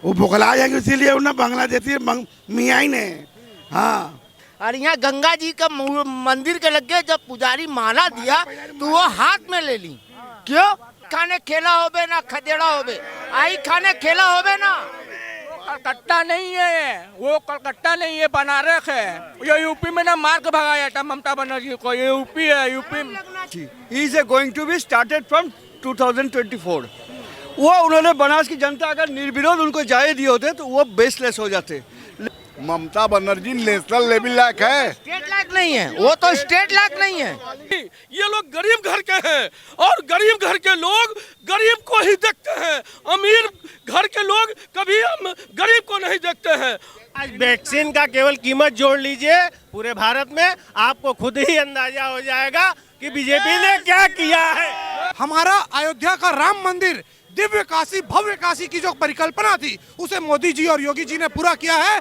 वो बौखला जाएंगे, इसीलिए उन्हें बांग्लादेशी मियाँ ही ने। हाँ, और यहाँ गंगा जी का मंदिर के लगे जब पुजारी माला दिया तो वो हाथ में ले ली। क्यों? खाने खेला होबे ना खदेड़ा होबे, आई खाने खेला होबे ना। कलकत्ता नहीं है, वो कलकत्ता नहीं है, बनारस है। ये यूपी में ना मार के भगाया था ममता बनर्जी को। ये यूपी है, यूपी में he is going to be started from 2024। वो उन्होंने बनारस की जनता अगर निर्विरोध उनको जाए दिए होते तो वो बेसलेस हो जाते। ममता बनर्जी नेशनल लेवल लायक है, स्टेट लायक नहीं है, वो तो स्टेट लायक नहीं है। ये लोग गरीब घर के हैं और गरीब घर के लोग गरीब को ही देखते हैं। अमीर घर के लोग कभी हम गरीब को नहीं देखते हैं। आज वैक्सीन का केवल कीमत जोड़ लीजिए पूरे भारत में, आपको खुद ही अंदाजा हो जाएगा कि बीजेपी ने क्या किया है। हमारा अयोध्या का राम मंदिर, दिव्य काशी भव्य काशी की जो परिकल्पना थी उसे मोदी जी और योगी जी ने पूरा किया है।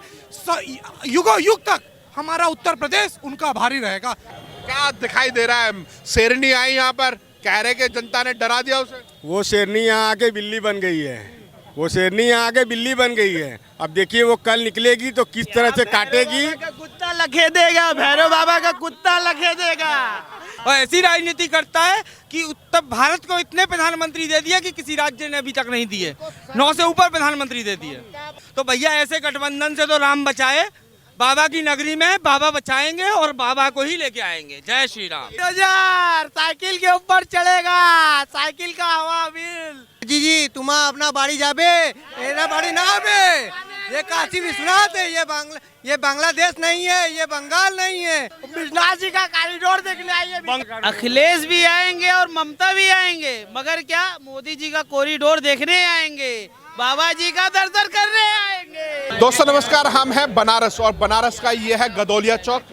युगों युग तक हमारा उत्तर प्रदेश उनका भारी रहेगा। क्या दिखाई दे रहा है? शेरनी आई यहाँ पर, कह रहे कि जनता ने डरा दिया उसे। वो शेरनी यहाँ आके बिल्ली बन गई है, वो शेरनी यहाँ आके बिल्ली बन गई है। अब देखिए वो कल निकलेगी तो किस तरह से काटेगी। कुत्ता लखे देगा, भैरव बाबा का कुत्ता लखे देगा। और ऐसी राजनीति करता है कि उत्तर भारत को इतने प्रधानमंत्री दे दिया कि किसी राज्य ने अभी तक नहीं दिए। 9 से ऊपर प्रधानमंत्री दे दिए। तो भैया ऐसे गठबंधन से तो राम बचाए, बाबा की नगरी में बाबा बचाएंगे और बाबा को ही लेके आएंगे। जय श्री राम। 2000 साइकिल के ऊपर चलेगा, साइकिल का हवा बिल। जी तुम अपना बाड़ी जाबे, मेरा बाड़ी ना आबे। ये काशी विश्वनाथ है, ये बांग्लादेश नहीं है, ये बंगाल नहीं है। विश्वनाथ जी का कॉरिडोर देखने आइए। अखिलेश भी आएंगे और ममता भी आएंगे, मगर क्या मोदी जी का कॉरिडोर देखने आएंगे, बाबा जी का दर्शन करने आएंगे। दोस्तों नमस्कार, हम हैं बनारस और बनारस का ये है गदौलिया चौक।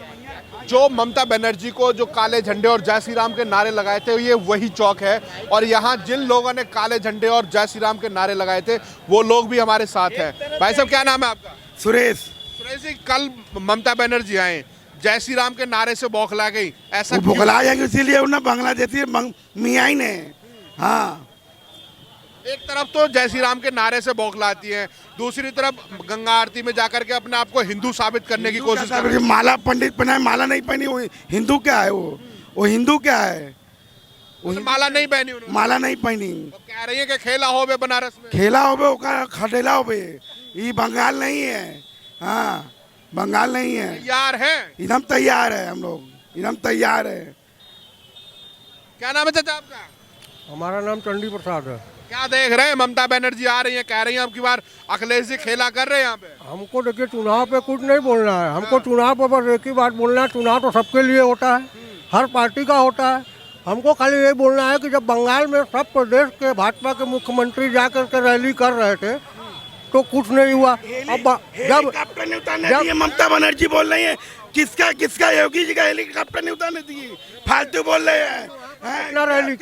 जो ममता बनर्जी को जो काले झंडे और जय श्री राम के नारे लगाए थे, ये वही चौक है। और यहाँ जिन लोगों ने काले झंडे और जय श्री राम के नारे लगाए थे वो लोग भी हमारे साथ हैं। भाई साहब क्या नाम है आपका? सुरेश। सुरेश जी, कल ममता बनर्जी आए, जय श्री राम के नारे से बौखला गई, ऐसा बौखला जाएंगे, इसीलिए उन्हें बांग्लादेशी मियाँ ही ने। हाँ, एक तरफ तो जय श्री राम के नारे से बौखलाती है, दूसरी तरफ गंगा आरती में जाकर के अपने आप को हिंदू साबित करने की कोशिश कर रही है। माला पंडित पहना है, माला नहीं पहनी, वो हिंदू क्या है? वो हिंदू क्या है? माला नहीं पहनी उन्होंने, माला नहीं पहनी। कह रही है कि खेला होबे बनारस में, खेला होबे, खटेला होबे। ये बंगाल नहीं है। हाँ, बंगाल नहीं है। तैयार है, एकदम तैयार है, हम लोग एकदम तैयार है। क्या नाम है चाचा आपका? हमारा नाम चंडी प्रसाद है। क्या देख रहे हैं? ममता बनर्जी आ रही है, कह रही है अब की बार अखिलेश जी खेला कर रहे हैं यहाँ पे। हमको देखिए चुनाव पे कुछ नहीं बोलना है, हमको चुनाव पर बस एक ही बात बोलना है। चुनाव तो सबके लिए होता है, हर पार्टी का होता है। हमको खाली ये बोलना है कि जब बंगाल में सब प्रदेश के भाजपा के मुख्यमंत्री जाकर के रैली कर रहे थे तो कुछ नहीं हुआ। अब जब ममता बनर्जी बोल रही है, किसका योगी जी का हेलीकॉप्टर नहीं उतारने दिए, फालतू बोल रहे हैं। कितना रैली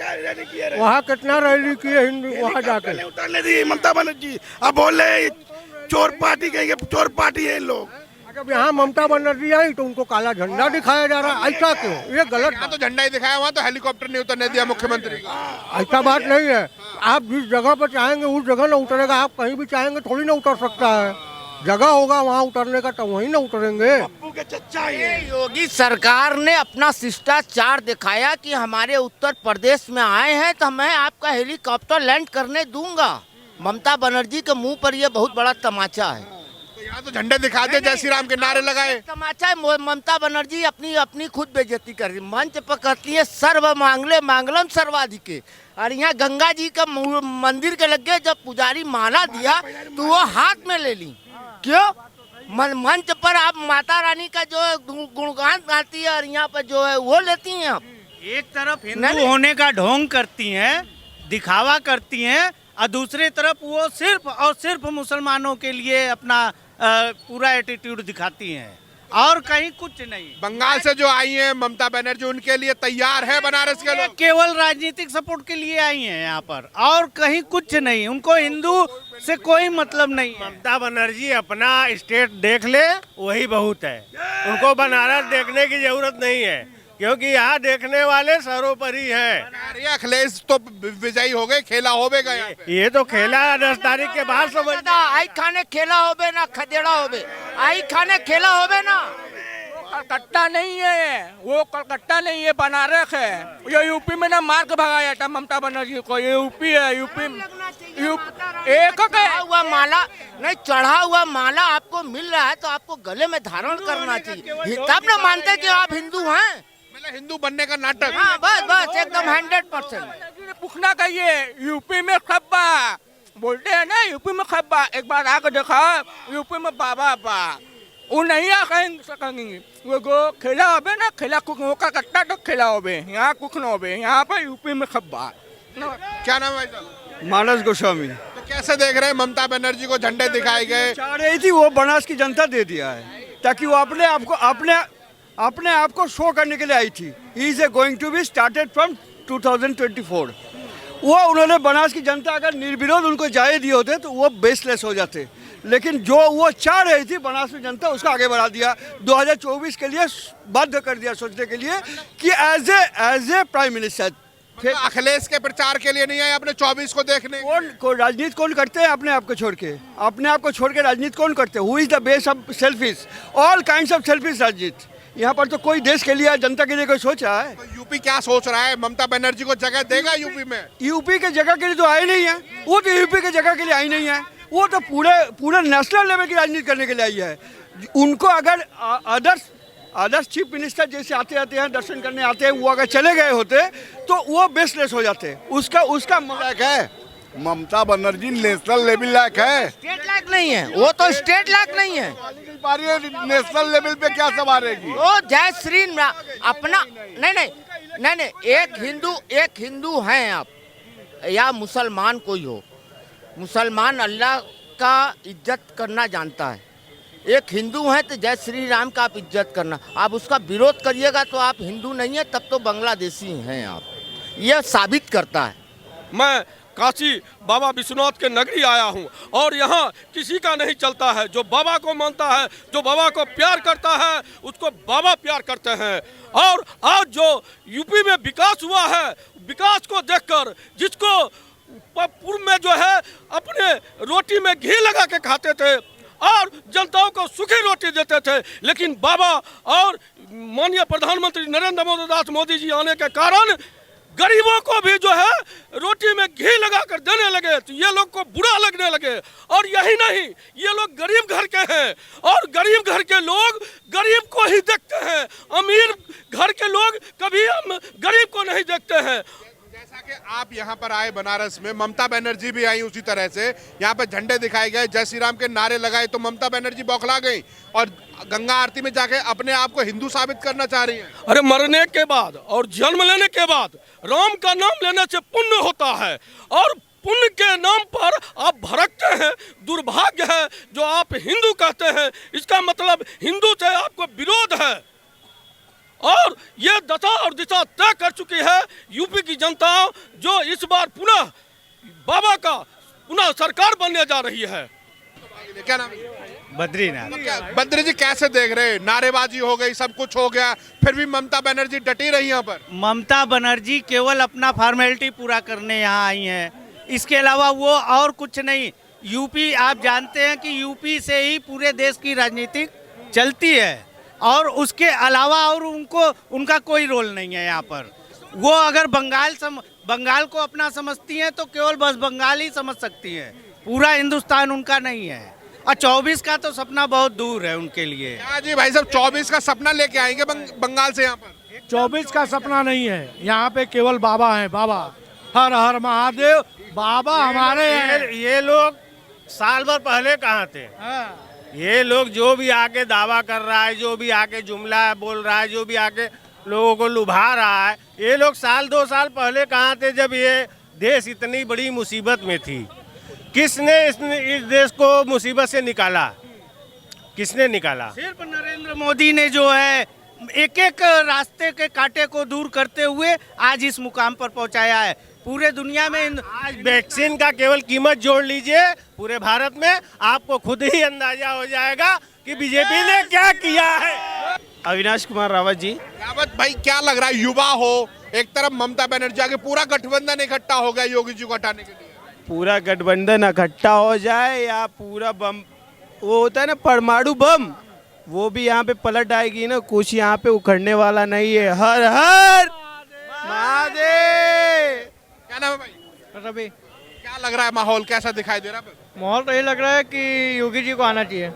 वहाँ कितना रैली की है हिंदू वहाँ जाकर उतारने दी ममता बनर्जी। अब बोल रहे चोर पार्टी कहेंगे, चोर पार्टी है इन लोग। जब यहाँ ममता बनर्जी आई तो उनको काला झंडा दिखाया जा रहा है, ऐसा क्यों? ये गलत। यहाँ तो झंडा ही दिखाया, वहाँ तो हेलीकॉप्टर नहीं उतरने दिया मुख्यमंत्री का। ऐसा बात नहीं है। आप जिस जगह पर चाहेंगे उस जगह न उतरेगा, आप कहीं भी चाहेंगे थोड़ी ना उतर सकता है। जगह होगा वहाँ उतरने का तो वहीं ना उतरेंगे। योगी सरकार ने अपना शिष्टाचार दिखाया कि हमारे उत्तर प्रदेश में आए हैं तो मैं आपका हेलीकॉप्टर लैंड करने दूंगा। ममता बनर्जी के मुंह पर यह बहुत बड़ा तमाचा है। तो यहाँ तो झंडे दिखाते, जय श्री राम के नारे लगाए। तमाचा है। ममता बनर्जी अपनी खुद बेइज्जती कर रही, मंच पर कहती है सर्व मांगले मांगलम सर्वाधिके। और यहाँ गंगा जी का मंदिर के लगे जब पुजारी माला दिया तो वो हाथ में ले ली। क्यों? मंच पर आप माता रानी का जो गुणगान गाती है और यहाँ पर जो है वो लेती हैं आप। एक तरफ हिंदू होने का ढोंग करती हैं, दिखावा करती हैं, और दूसरी तरफ वो सिर्फ और सिर्फ मुसलमानों के लिए अपना पूरा एटीट्यूड दिखाती हैं और कहीं कुछ नहीं। बंगाल से जो आई हैं ममता बनर्जी, उनके लिए तैयार है बनारस के लोग। केवल राजनीतिक सपोर्ट के लिए आई हैं यहाँ पर और कहीं कुछ नहीं। उनको हिंदू से कोई मतलब नहीं है। ममता बनर्जी अपना स्टेट देख ले वही बहुत है, उनको बनारस देखने की जरूरत नहीं है क्योंकि यहाँ देखने वाले सर्वोपरि हैं। अरे अखिलेश तो विजयी हो गए, खेला होवेगा यहाँ पे। ये तो खेला 10 तारीख के बाद समझ। आई खाने खेला होबे ना खदेड़ा होबे, आई खाने खेला होबे ना। कलकत्ता नहीं है, वो कलकत्ता नहीं है, बनारस है। ये यूपी में ना मार के भगाया था ममता बनर्जी को। ये यूपी है, यूपी एक चढ़ा हुआ माला नहीं, चढ़ा हुआ माला आपको मिल रहा है तो आपको गले में धारण करना चाहिए, तब ना मानते कि आप हिंदू हैं। मतलब हिंदू बनने का नाटक। हाँ बस एकदम 100%। पूछना कहिए यूपी में खब्बा बोलते हैं ना, यूपी में खब्बा। एक बार आकर देखा यूपी में बाबा बा, वो नहीं आ सकेंगे। वो गो खेला होबे ना, खेला कुछ कलकत्ता तो खेला होबे, यहाँ कुछ न होबे, यहाँ पर यूपी में खब्बा। क्या नाम है भाई? मानस गोस्वामी। तो कैसे देख रहे हैं ममता बनर्जी को झंडे दिखाए गए? चाह रही थी वो बनास की जनता दे दिया है, ताकि वो अपने आप को शो करने के लिए आई थी। He is going to be started from 2024। वो उन्होंने बनास की जनता अगर निर्विरोध उनको जाए दिए होते तो वो बेसलेस हो जाते, लेकिन जो वो चाह रही थी बनास की जनता उसको आगे बढ़ा दिया। 2024 के लिए बाध्य कर दिया सोचने के लिए कि एज ए प्राइम मिनिस्टर। फिर अखिलेश के प्रचार के लिए नहीं आए अपने 24 को देखने? कौन राजनीति कौन करते हैं अपने आप को छोड़ के? अपने आप को छोड़ के राजनीति कौन करते हैं? Who is the base of selfish, all kinds of selfish राजनीति। यहाँ पर तो कोई देश के लिए जनता के लिए कोई सोच रहा है? तो यूपी क्या सोच रहा है? ममता बनर्जी को जगह देगा यूपी में? यूपी के जगह के लिए तो आई नहीं है, वो तो यूपी के जगह के लिए आई नहीं है, वो तो पूरे नेशनल लेवल की राजनीति करने के लिए आई है। उनको अगर अदर्स चीफ मिनिस्टर जैसे आते हैं दर्शन करने आते हैं, वो अगर चले गए होते तो वो बेसलेस हो जाते। उसका लायक है ममता बनर्जी नेशनल लेवल लायक है, स्टेट लायक नहीं है, वो तो स्टेट लायक नहीं है। नेशनल लेवल पे क्या संभालेगी? वो जय श्री अपना नहीं, एक हिंदू हैं आप या मुसलमान कोई हो, मुसलमान अल्लाह का इज्जत करना जानता है। एक हिंदू है तो जय श्री राम का आप इज्जत करना, आप उसका विरोध करिएगा तो आप हिंदू नहीं है, तब तो बांग्लादेशी हैं आप। यह साबित करता है। मैं काशी बाबा विश्वनाथ के नगरी आया हूं और यहाँ किसी का नहीं चलता है। जो बाबा को मानता है, जो बाबा को प्यार करता है, उसको बाबा प्यार करते हैं। और आज जो यूपी में विकास हुआ है, विकास को देखकर जिसको पूर्व में जो है अपने रोटी में घी लगा के खाते थे और जनताओं को सूखी रोटी देते थे, लेकिन बाबा और माननीय प्रधानमंत्री नरेंद्र मोदी जी आने के कारण गरीबों को भी जो है रोटी में घी लगाकर देने लगे, तो ये लोग को बुरा लगने लगे। और यही नहीं, ये लोग गरीब घर के हैं और गरीब घर के लोग गरीब को ही देखते हैं, अमीर घर के लोग कभी हम गरीब को नहीं देखते हैं। जैसा कि आप यहाँ पर आए बनारस में, ममता बनर्जी भी आई उसी तरह से, यहाँ पर झंडे दिखाए गए, जय श्री राम के नारे लगाए, तो ममता बनर्जी बौखला गई और गंगा आरती में जाके अपने आप को हिंदू साबित करना चाह रही है। अरे मरने के बाद और जन्म लेने के बाद राम का नाम लेने से पुण्य होता है और पुण्य के नाम पर आप भड़कते हैं। दुर्भाग्य है जो आप हिंदू कहते हैं, इसका मतलब हिंदू से आपको विरोध है और ये दशा और दिशा तय कर चुकी है यूपी की जनता, जो इस बार पुनः बाबा का पुनः सरकार बनने जा रही है। क्या नाम है? बद्रीनाथ। बद्री जी कैसे देख रहे हैं? नारेबाजी हो गई, सब कुछ हो गया, फिर भी ममता बनर्जी डटी रही यहाँ पर। ममता बनर्जी केवल अपना फॉर्मेलिटी पूरा करने यहाँ आई हैं, इसके अलावा वो और कुछ नहीं। यूपी आप जानते हैं कि यूपी से ही पूरे देश की राजनीति चलती है और उसके अलावा और उनका कोई रोल नहीं है यहाँ पर। वो अगर बंगाल को अपना समझती हैं तो केवल बस बंगाल ही समझ सकती हैं, पूरा हिंदुस्तान उनका नहीं है। और 24 का तो सपना बहुत दूर है उनके लिए। क्या जी भाई साहब 24 का सपना लेके आएंगे बंगाल से यहाँ पर? 24 का सपना नहीं है, यहाँ पे केवल बाबा है। बाबा हर हर महादेव, बाबा हमारे हैं। ये लोग साल भर पहले कहाँ थे? ये लोग जो भी आके दावा कर रहा है, जो भी आके जुमला बोल रहा है, जो भी आके लोगों को लुभा रहा है, ये लोग साल 2 साल पहले कहाँ थे जब ये देश इतनी बड़ी मुसीबत में थी? किसने इस देश को मुसीबत से निकाला? किसने निकाला? सिर्फ नरेंद्र मोदी ने जो है एक एक रास्ते के कांटे को दूर करते हुए आज इस मुकाम पर पहुंचाया है। पूरे दुनिया में आज वैक्सीन का केवल कीमत जोड़ लीजिए पूरे भारत में, आपको खुद ही अंदाजा हो जाएगा कि बीजेपी ने क्या किया है। अविनाश कुमार रावत जी। रावत भाई, क्या लग रहा है, युवा हो, एक तरफ ममता बनर्जी आगे, पूरा गठबंधन इकट्ठा हो गया योगी जी को हटाने के लिए? पूरा गठबंधन इकट्ठा हो जाए या पूरा बम, वो होता है ना परमाणु बम, वो भी यहाँ पे पलट आएगी ना, कुछ यहाँ पे उखड़ने वाला नहीं है। हर हर महादेव। क्या नाम है भाई? रवि। क्या लग रहा है, माहौल कैसा दिखाई दे रहा है? माहौल तो ये लग रहा है कि योगी जी को आना चाहिए।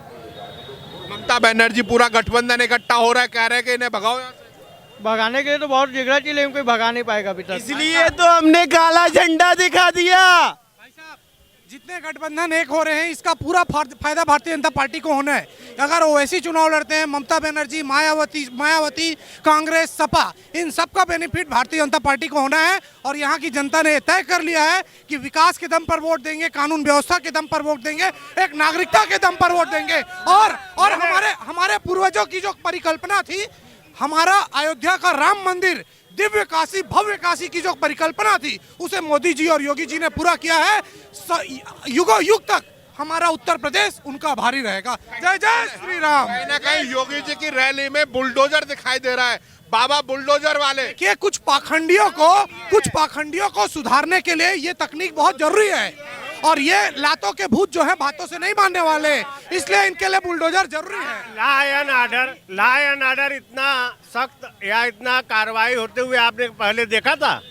ममता बनर्जी, पूरा गठबंधन इकट्ठा हो रहा है, कह रहे हैं कि इन्हें भगाओ यहाँ से। भगाने के लिए तो बहुत जिगरा चाहिए, लेकिन कोई भगा नहीं पाएगा अभी तक, इसलिए तो हमने काला झंडा दिखा दिया। जितने गठबंधन एक हो रहे हैं, इसका पूरा फायदा भारतीय जनता पार्टी को होना है। अगर ओवैसी चुनाव लड़ते हैं, ममता बनर्जी, मायावती, कांग्रेस, सपा, इन सब का बेनिफिट भारतीय जनता पार्टी को होना है। और यहाँ की जनता ने तय कर लिया है कि विकास के दम पर वोट देंगे, कानून व्यवस्था के दम पर वोट देंगे, एक नागरिकता के दम पर वोट देंगे। और हमारे पूर्वजों की जो परिकल्पना थी, हमारा अयोध्या का राम मंदिर, दिव्य काशी, भव्य काशी की जो परिकल्पना थी, उसे मोदी जी और योगी जी ने पूरा किया है। युगों युग तक हमारा उत्तर प्रदेश उनका भारी रहेगा। जय जय श्री राम। कहीं ना कहीं योगी जी की रैली में बुलडोजर दिखाई दे रहा है, बाबा बुलडोजर वाले। कि कुछ पाखंडियों को सुधारने के लिए ये तकनीक बहुत जरूरी है। और ये लातों के भूत जो है बातों से नहीं मानने वाले, इसलिए इनके लिए बुलडोजर जरूरी है। लॉ एंड ऑर्डर इतना सख्त या इतना कार्रवाई होते हुए आपने पहले देखा था?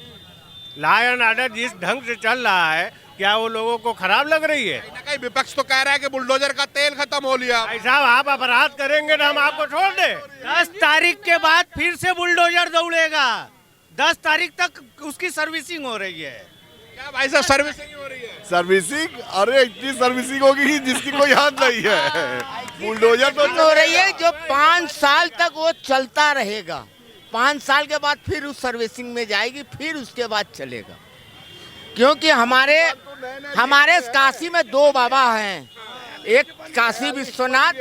लॉ एंड ऑर्डर जिस ढंग से चल रहा है, क्या वो लोगों को खराब लग रही है? कहीं विपक्ष तो कह रहा है कि बुलडोजर का तेल खत्म हो लिया। भाई साहब, आप अपराध करेंगे ना हम आपको छोड़ दे। 10 तारीख के बाद फिर से बुलडोजर दौड़ेगा। 10 तारीख तक उसकी सर्विसिंग हो रही है। क्या भाई साहब, सर्विसिंग हो रही है? सर्विसिंग? अरे इतनी सर्विसिंग होगी जिसकी कोई याद नहीं है। बुलडोजर तो हो रही है जो 5 साल तक वो चलता रहेगा। 5 साल के बाद फिर उस सर्विसिंग में जाएगी, फिर उसके बाद चलेगा। क्योंकि हमारे काशी में 2 बाबा हैं, एक काशी विश्वनाथ,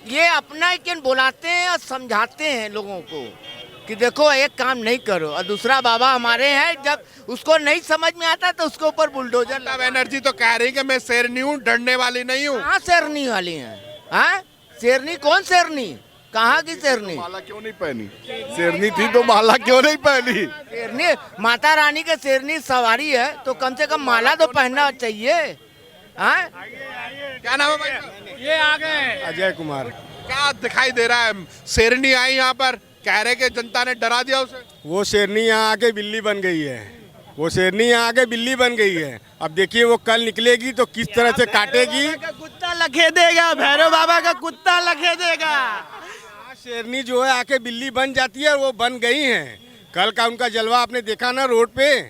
ये अपना लेकिन बुलाते हैं और समझाते हैं लोगों को कि देखो एक काम नहीं करो। और दूसरा बाबा हमारे हैं, जब उसको नहीं समझ में आता तो उसके ऊपर बुलडोजर। ममता बनर्जी तो कह रही कि मैं शेरनी हूँ, डरने वाली नहीं हूँ। कहाँ शेरनी वाली है? हाँ, शेरनी कौन शेरनी? कहाँ की शेरनी? माला क्यों नहीं पहनी? शेरनी थी तो माला क्यों नहीं पहनी? शेरनी माता रानी के शेरनी सवारी है तो कम से कम माला तो पहनना चाहिए। हाँ? क्या नाम है भाई? ये आ गए अजय कुमार। क्या दिखाई दे रहा है? शेरनी आई यहाँ पर, कह रहे कि जनता ने डरा दिया उसे। वो शेरनी यहाँ आके बिल्ली बन गई है। वो शेरनी यहाँ आके बिल्ली बन गई है। अब देखिए वो कल निकलेगी तो किस तरह से काटेगी। कुत्ता लखे देगा, भैरव बाबा का कुत्ता लखे देगा। शेरनी जो है आके बिल्ली बन जाती है, वो बन गई हैं। कल का उनका जलवा आपने देखा ना रोड पे,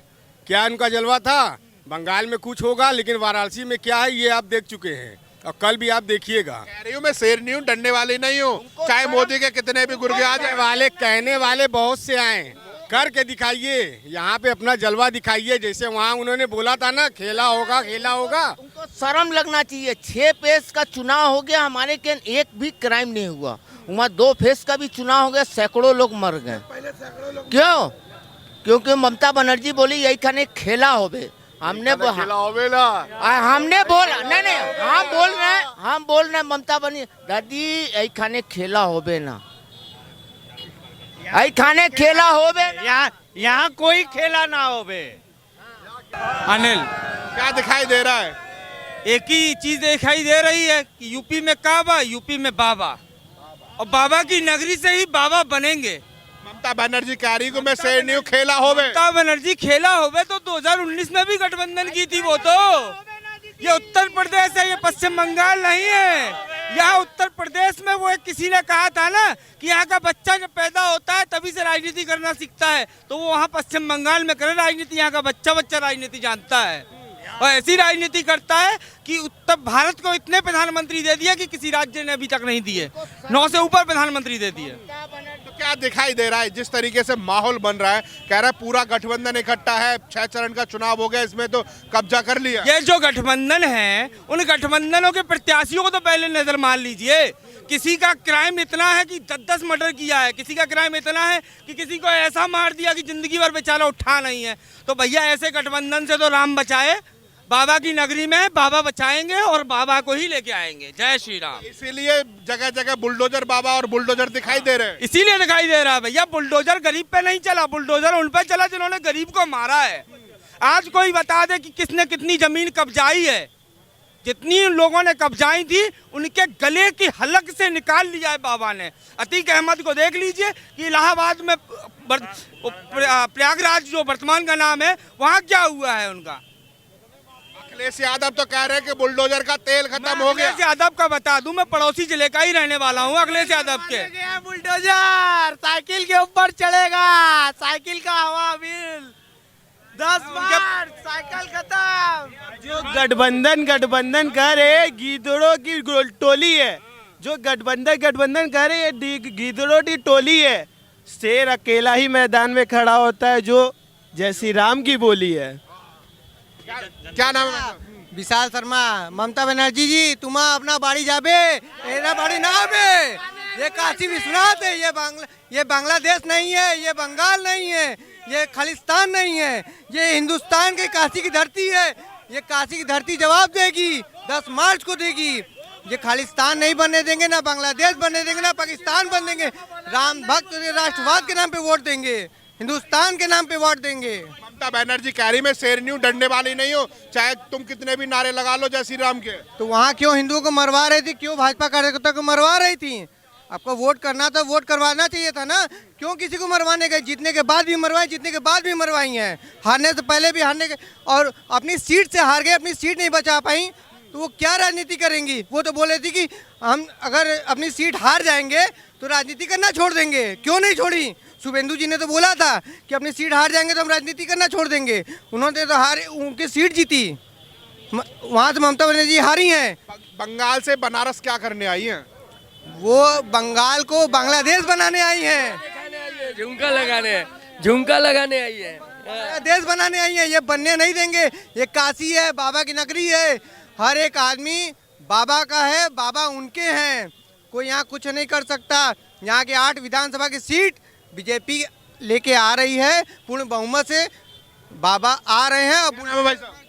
क्या उनका जलवा था? बंगाल में कुछ होगा, लेकिन वाराणसी में क्या है ये आप देख चुके हैं, और कल भी आप देखिएगा। कह रही हूँ मैं शेरनी हूँ, डरने वाली नहीं हूँ, चाहे मोदी के कितने भी गुर्गे आ जाए। वाले कहने वाले बहुत से आए, करके दिखाइए, यहाँ पे अपना जलवा दिखाइए। जैसे वहाँ उन्होंने बोला था ना, खेला होगा खेला होगा। उनको शर्म लगना चाहिए। 6 फेज का चुनाव हो गया, हमारे के एक भी क्राइम नहीं हुआ। वहाँ 2 फेज का भी चुनाव हो गया, सैकड़ों लोग मर गए। क्यों? क्योंकि ममता बनर्जी बोली यही खाने खेला होवे। हमने बोला नहीं, हम बोल रहे हैं ममता बनी दादी यही खाने खेला होवे ना, यही खाने खेला होवे। यहाँ कोई खेला ना होवे। अनिल, क्या दिखाई दे रहा है? एक ही चीज दिखाई दे रही है कि यूपी में काबा, यूपी में बाबा, और बाबा की नगरी से ही बाबा बनेंगे। ममता बनर्जी कह रही को मैं शेरनी हूँ, खेला होवे। ममता बनर्जी खेला होवे तो 2019 में भी गठबंधन की थी वो तो। ये उत्तर प्रदेश है, ये पश्चिम बंगाल नहीं है। यहाँ उत्तर प्रदेश में वो किसी ने कहा था ना कि यहाँ का बच्चा जब पैदा होता है तभी से राजनीति करना सीखता है, तो वो वहाँ पश्चिम बंगाल में करे राजनीति। यहाँ का बच्चा राजनीति जानता है और ऐसी राजनीति करता है कि उत्तर भारत को इतने प्रधानमंत्री दे दिया कि किसी राज्य ने अभी तक नहीं दिए। 9 से ऊपर प्रधानमंत्री दे दिए। तो क्या दिखाई दे रहा है जिस तरीके से माहौल बन रहा है? कह रहा है पूरा गठबंधन इकट्ठा है, 6 चरण का चुनाव हो गया, इसमें तो कब्जा कर लिया। ये जो गठबंधन है, उन गठबंधनों के प्रत्याशियों को तो पहले नजर मान लीजिए। किसी का क्राइम इतना है कि 10-10 मर्डर किया है, किसी का क्राइम इतना है कि किसी को ऐसा मार दिया कि जिंदगी भर बेचारा उठा नहीं है। तो भैया ऐसे गठबंधन से तो राम बचाए। बाबा की नगरी में बाबा बचाएंगे और बाबा को ही लेके आएंगे। जय श्री राम। इसीलिए जगह जगह बुलडोजर बाबा और बुलडोजर दिखाई दे रहे हैं। इसीलिए दिखाई दे रहा है भैया, बुलडोजर गरीब पे नहीं चला, बुलडोजर उन पे चला जिन्होंने गरीब को मारा है। आज कोई बता दे कि किसने कितनी जमीन कब्जाई है। जितनी लोगों ने कब्जाई थी उनके गले की हलक से निकाल लिया है बाबा ने। अतीक अहमद को देख लीजिए कि इलाहाबाद में प्रयागराज जो वर्तमान का नाम है, वहाँ क्या हुआ है उनका। अखिलेश यादव तो कह रहे हैं कि बुलडोजर का तेल खत्म हो गया। अखिलेश यादव का बता दूं, मैं पड़ोसी जिले का ही रहने वाला हूं। अखिलेश यादव के बुलडोजर साइकिल के ऊपर चढ़ेगा, साइकिल का हवा बिल 10 बार साइकिल खत्म। जो गठबंधन कर रहे गीदड़ों की टोली है, जो गठबंधन कर रहे ये गीदड़ों की टोली है। शेर अकेला ही मैदान में खड़ा होता है, जो जय श्री राम की बोली है। क्या नाम है? विशाल शर्मा। ममता बनर्जी जी तुम अपना बाड़ी जाबे, एरा बाड़ी ना आबे। ये काशी विश्वनाथ है, ये बांग्लादेश नहीं है, ये बंगाल नहीं है, ये खालिस्तान नहीं है, ये हिंदुस्तान के काशी की धरती है। ये काशी की धरती जवाब देगी, 10 मार्च को देगी। ये खालिस्तान नहीं बनने देंगे, ना बांग्लादेश बनने देंगे, ना पाकिस्तान बन देंगे। राम भक्त राष्ट्रवाद के नाम पे वोट देंगे, हिंदुस्तान के नाम पे वोट देंगे। ममता बनर्जी कह रही मैं शेरनी हूँ, डरने वाली नहीं हूँ, चाहे तुम कितने भी नारे लगा लो जय श्री राम के। तो वहाँ क्यों हिंदुओं को मरवा रही थी, क्यों भाजपा कार्यकर्ता को मरवा रही थी? आपको वोट करना था, वोट करवाना चाहिए था ना। क्यों किसी को मरवाने गए? जीतने के बाद भी मरवाई, जीतने के बाद भी मरवाई हैं, हारने से पहले भी हारने के, और अपनी सीट से हार गए, अपनी सीट नहीं बचा पाई तो वो क्या राजनीति करेंगी? वो तो बोले थी कि हम अगर अपनी सीट हार जाएंगे तो राजनीति करना छोड़ देंगे। क्यों नहीं छोड़ी? शुभेंदु जी ने तो बोला था कि अपनी सीट हार जाएंगे तो हम राजनीति करना छोड़ देंगे। उन्होंने तो हारे, उनकी सीट जीती, वहाँ से ममता बनर्जी हारी हैं। बंगाल से बनारस क्या करने आई हैं? वो बंगाल को बांग्लादेश बनाने आई हैं, झुमका लगाने आई है, देश बनाने आई हैं। ये बनने नहीं देंगे। ये काशी है, बाबा की नगरी है, हर एक आदमी बाबा का है, बाबा उनके हैं, कोई यहाँ कुछ नहीं कर सकता। यहाँ के 8 विधानसभा की सीट बीजेपी लेके आ रही है, पूर्ण बहुमत से बाबा आ रहे हैं। अब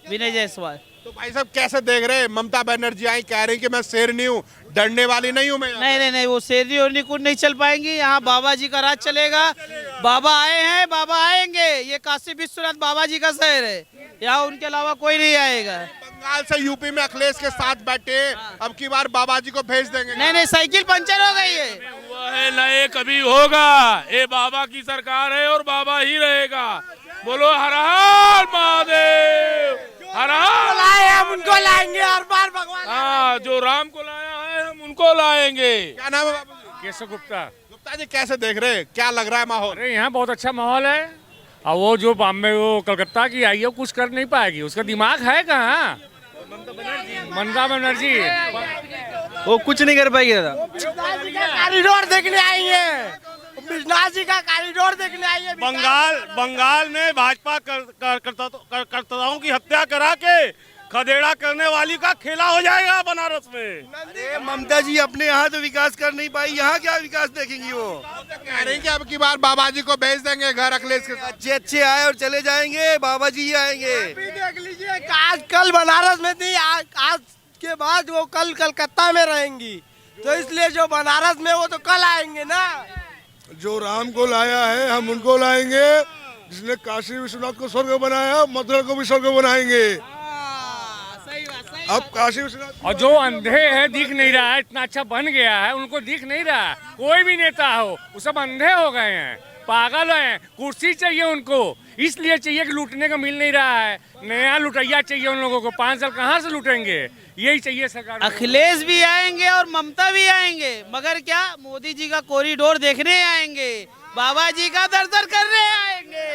विनय जायसवाल। तो भाई साहब कैसे देख रहे हैं? ममता बनर्जी आई कह रही कि मैं शेरनी हूँ, डरने वाली नहीं हूँ मैं। नहीं, वो शेरनी और कुछ नहीं चल पाएंगी। यहाँ बाबा जी का राज चलेगा। बाबा आए हैं, बाबा आएंगे। ये काशी विश्वनाथ बाबा जी का शहर है, यहाँ उनके अलावा कोई नहीं आएगा। बंगाल से यूपी में अखिलेश के साथ बैठे, अब की बार बाबा जी को भेज देंगे। नहीं, साइकिल पंचर हो गई है। हुआ है नए कभी होगा। ये बाबा की सरकार है और बाबा ही रहेगा। बोलो हर हर महादेव, हर हर। लाए हम उनको लाएंगे हर बार भगवान। हाँ, जो राम को लाया है हम उनको लाएंगे। क्या नाम है बाबू जी? केशव गुप्ता। गुप्ता जी कैसे देख रहे हैं? क्या लग रहा है माहौल? अरे यहाँ बहुत अच्छा माहौल है। और वो जो बॉम्बे वो कलकत्ता की आई है वो कुछ कर नहीं पाएगी, उसका दिमाग है कहाँ? ममता बनर्जी वो कुछ नहीं कर पाएगी दादा। कॉरिडोर देखने आई है, विश्वनाथ जी का कॉरिडोर देखने आई है। बंगाल में भाजपा करताओं की हत्या करा के खदेड़ा करने वाली का खेला हो जाएगा बनारस में। अरे ममता जी अपने यहाँ तो विकास कर नहीं पाई, यहाँ क्या विकास देखेंगी? वो कह रही कि अब की बार बाबा जी को भेज देंगे घर अखिलेश के साथ। अच्छे आए और चले जाएंगे, बाबा जी ही आएंगे। देख लीजिए, आज कल बनारस में थी, आज के बाद वो कल कलकत्ता में रहेंगी, तो इसलिए जो बनारस में वो तो कल आएंगे ना। जो राम को लाया है हम उनको लाएंगे, जिसने काशी विश्वनाथ को स्वर्ग बनाया मथुरा को भी स्वर्ग बनाएंगे। अब काशी विश्वनाथ और जो अंधे है दिख नहीं रहा है, इतना अच्छा बन गया है, उनको दिख नहीं रहा। कोई भी नेता हो वो सब अंधे हो गए हैं, पागल हैं। कुर्सी चाहिए उनको, इसलिए चाहिए कि लूटने को मिल नहीं रहा है। नया लुटैया चाहिए उन लोगों को। 5 साल कहाँ से लूटेंगे? यही चाहिए सरकार। अखिलेश भी आएंगे और ममता भी आएंगे, मगर क्या मोदी जी का कॉरिडोर देखने आएंगे, बाबा जी का दर्शन करने आएंगे।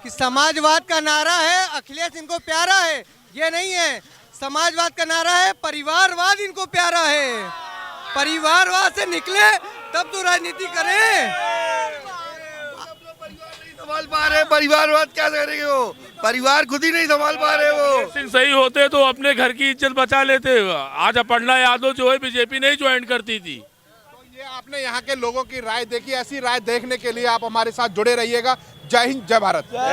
कि समाजवाद का नारा है, अखिलेश इनको प्यारा है, ये नहीं है। समाजवाद का नारा है, परिवारवाद इनको प्यारा है। परिवारवाद से निकले तब तो राजनीति करें। संभाल पा रहे परिवारवाद क्या करेंगे? वो परिवार खुद ही नहीं संभाल पा रहे। वो सिंह सही होते तो अपने घर की इज्जत बचा लेते। आज अपर्णा यादव जो है बीजेपी नहीं ज्वाइन करती थी। तो ये आपने यहाँ के लोगों की राय देखी। ऐसी राय देखने के लिए आप हमारे साथ जुड़े रहिएगा। जय हिंद, जय भारत।